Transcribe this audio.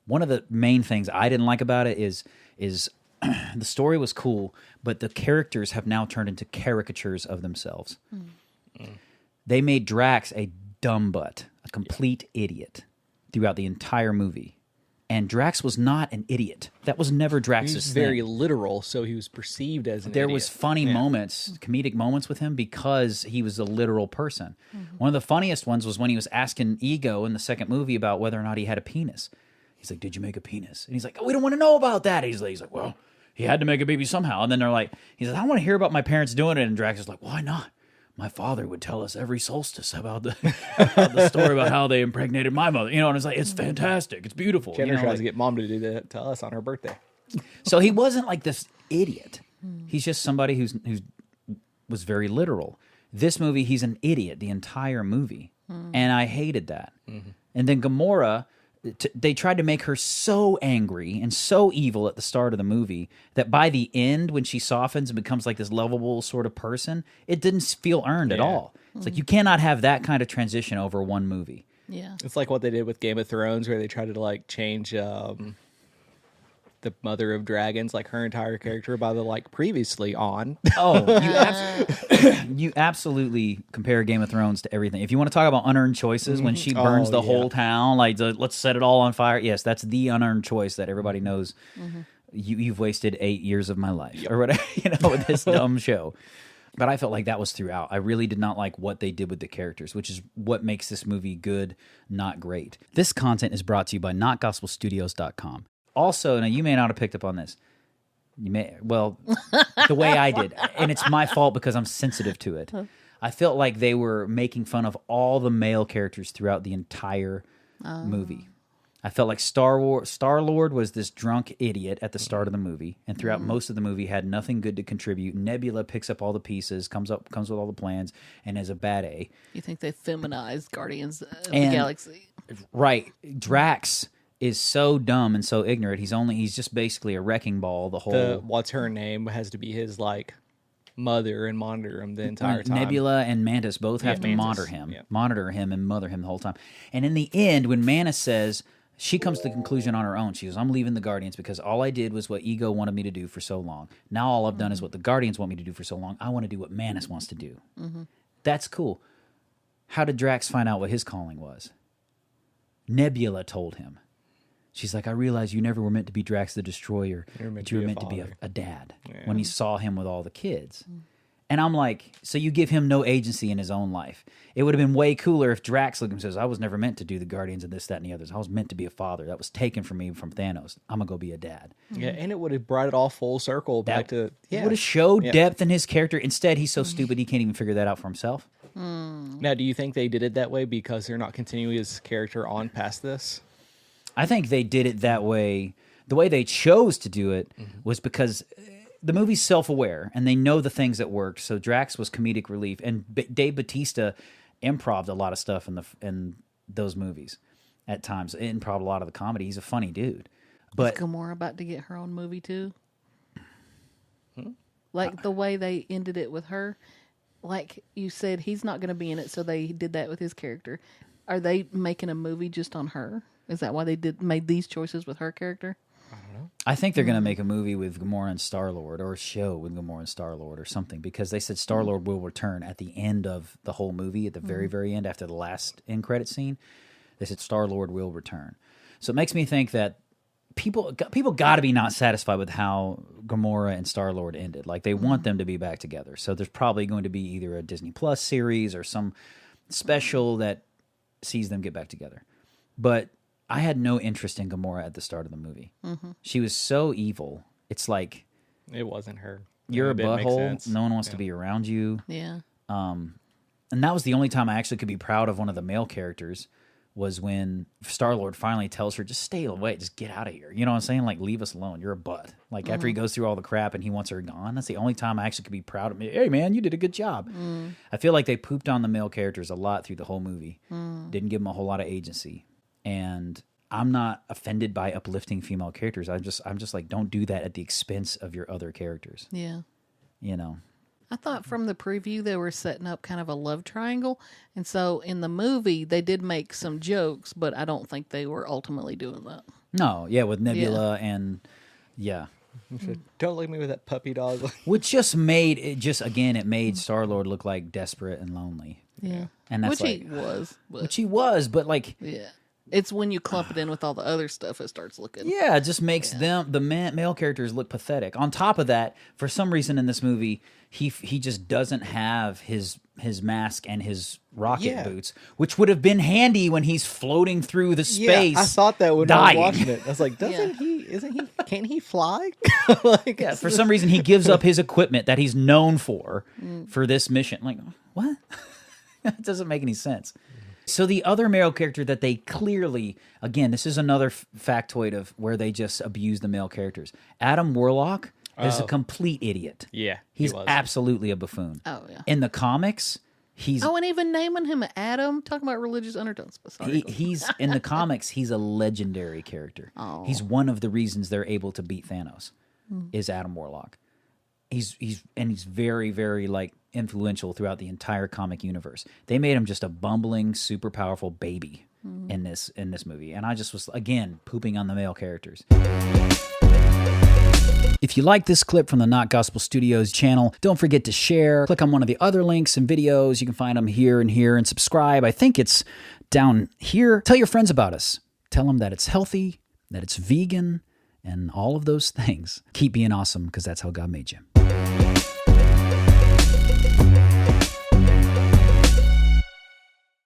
One of the main things I didn't like about it is the story was cool, but the characters have now turned into caricatures of themselves. They made Drax a dumb butt, a complete idiot throughout the entire movie. And Drax was not an idiot. That was never Drax's He was thing. very literal, so he was perceived as an There idiot. was funny moments, comedic moments with him because he was a literal person. One of the funniest ones was when he was asking Ego in the second movie about whether or not he had a penis. He's like, "Did you make a penis?" And he's like, "Oh, we don't want to know about that." He's like, "Well, he had to make a baby somehow." And then they're like, he's like, "I want to hear about my parents doing it." And Drax is like, "Why not? My father would tell us every solstice about the story about how they impregnated my mother." You know, and it's like, it's fantastic. It's beautiful. Jenner you know, tries like, to get mom to do that to us on her birthday. so he wasn't like this idiot. He's just somebody who was very literal. This movie, he's an idiot the entire movie. And I hated that. And then Gamora, they tried to make her so angry and so evil at the start of the movie that by the end, when she softens and becomes like this lovable sort of person, it didn't feel earned at all. It's like, you cannot have that kind of transition over one movie. Yeah. It's like what they did with Game of Thrones, where they tried to like change the Mother of Dragons, like her entire character, by the like previously on. Oh, you absolutely compare Game of Thrones to everything. If you want to talk about unearned choices, when she burns the whole town, like let's set it all on fire. Yes, that's the unearned choice that everybody knows. You've wasted 8 years of my life, or whatever, with this dumb show. But I felt like that was throughout. I really did not like what they did with the characters, which is what makes this movie good, not great. This content is brought to you by NotGospelStudios.com. Also, now you may not have picked up on this. You may, well, the way I did, and it's my fault because I'm sensitive to it. I felt like they were making fun of all the male characters throughout the entire movie. I felt like Star-Lord was this drunk idiot at the start of the movie, and throughout most of the movie had nothing good to contribute. Nebula picks up all the pieces, comes with all the plans, and is a bad A. You think they feminized Guardians of the Galaxy? Right. Drax is so dumb and so ignorant. He's just basically a wrecking ball the whole... What's her name has to be his like mother and monitor him the entire time. Nebula and Mantis both have to monitor him and mother him the whole time. And in the end, when Mantis says... She comes to the conclusion on her own. She goes, "I'm leaving the Guardians because all I did was what Ego wanted me to do for so long. Now all I've done is what the Guardians want me to do for so long. I want to do what Mantis wants to do." That's cool. How did Drax find out what his calling was? Nebula told him. She's like, "I realize you never were meant to be Drax the Destroyer, but you were meant to be a dad." When he saw him with all the kids. And I'm like, so you give him no agency in his own life. It would have been way cooler if Drax looked and says, "I was never meant to do the Guardians of this, that, and the others. I was meant to be a father. That was taken from me from Thanos. I'm going to go be a dad." Yeah, and it would have brought it all full circle back to... It would have showed depth in his character. Instead, he's so stupid he can't even figure that out for himself. Now, do you think they did it that way because they're not continuing his character on past this? I think they did it that way. The way they chose to do it was because... the movie's self-aware, and they know the things that worked. So Drax was comedic relief, and Dave Bautista improv'd a lot of stuff in those movies at times. Improv'd a lot of the comedy. He's a funny dude. But is Gamora about to get her own movie too? Like the way they ended it with her, like you said, he's not going to be in it, so they did that with his character. Are they making a movie just on her? Is that why they made these choices with her character? I think they're going to make a movie with Gamora and Star-Lord, or a show with Gamora and Star-Lord or something, because they said Star-Lord will return at the end of the whole movie, at the very, very end, after the last end credit scene. They said Star-Lord will return. So it makes me think that people got to be not satisfied with how Gamora and Star-Lord ended. Like, they want them to be back together. So there's probably going to be either a Disney Plus series or some special that sees them get back together. But I had no interest in Gamora at the start of the movie. She was so evil. It's like... It wasn't her. You're a It makes butthole. sense. No one wants to be around you. Yeah. And that was the only time I actually could be proud of one of the male characters, was when Star-Lord finally tells her, "Just stay away. Just get out of here." You know what I'm saying? Like, leave us alone. You're a butt. Like, after he goes through all the crap and he wants her gone, that's the only time I actually could be proud of me. "Hey, man, you did a good job." I feel like they pooped on the male characters a lot through the whole movie. Didn't give them a whole lot of agency. And I'm not offended by uplifting female characters. I'm just like, don't do that at the expense of your other characters. Yeah. You know? I thought from the preview they were setting up kind of a love triangle. And so in the movie, they did make some jokes, but I don't think they were ultimately doing that. No, yeah, with Nebula and yeah. Don't look at me with that puppy dog. Which just made it it made Star-Lord look like desperate and lonely. Yeah. And that's which he was. But, which he was, but like yeah. It's when you clump it in with all the other stuff, it starts looking. yeah, it just makes the male characters look pathetic. On top of that, for some reason in this movie, he just doesn't have his mask and his rocket boots, which would have been handy when he's floating through the space. Yeah, I thought that when dying. I was watching it. I was like, isn't he, can't he fly? For some reason, he gives up his equipment that he's known for this mission. Like, what? That doesn't make any sense. So the other male character that they clearly, again, this is another factoid of where they just abuse the male characters. Adam Warlock is a complete idiot. Yeah, he's absolutely a buffoon. Oh, yeah. In the comics, he's... Oh, and even naming him Adam, talking about religious undertones. Sorry. He's in the comics, he's a legendary character. Oh. He's one of the reasons they're able to beat Thanos, is Adam Warlock. He's very, very like influential throughout the entire comic universe. They made him just a bumbling, super powerful baby in this movie, and I just was again pooping on the male characters. If you like this clip from the Not Gospel Studios channel, don't forget to share. Click on one of the other links and videos. You can find them here, and subscribe. I think it's down here. Tell your friends about us. Tell them that it's healthy, that it's vegan, and all of those things. Keep being awesome, because that's how God made you.